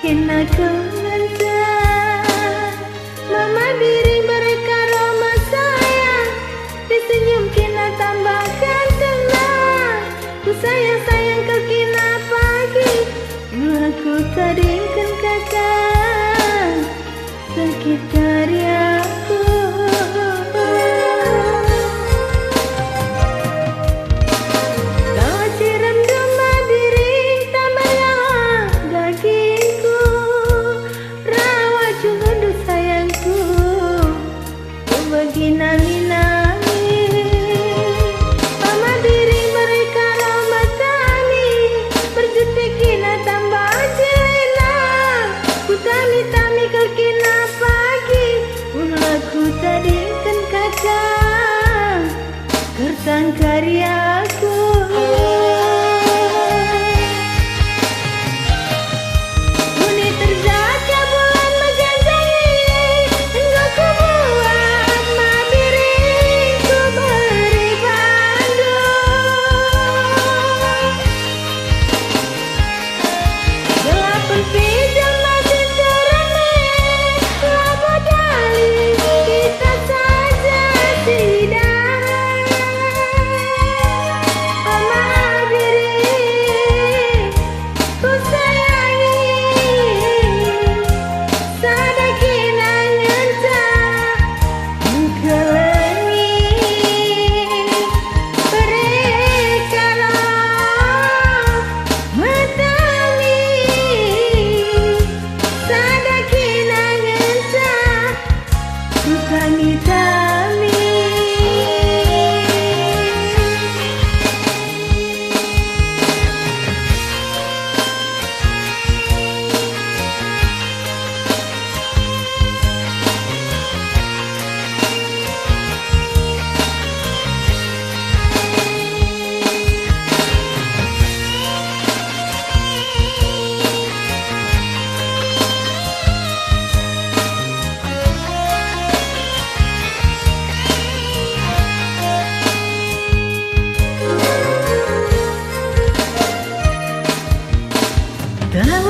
kena kemensa. Mama diri mereka Roma sayang, disenyum kena tambahkan tenang. Ku sayang-sayang kau kena pagi, aku tadingkan kakak sakit karyaku. Kau siram domba diri tambahlah dagingku, rawat juga sayangku, ku bagi nami-nami. Mama diri mereka lama tani, berjuta kina tambah jelena. Ku tami-tami kau kina pagi, aku tadingkan kakak kertan karyaku. Uni terjaga bulan menjanji, engkau ku buat mabiriku beri pandu. Delapan pijam masih teramai, labah dali kita saja tidak. Tahu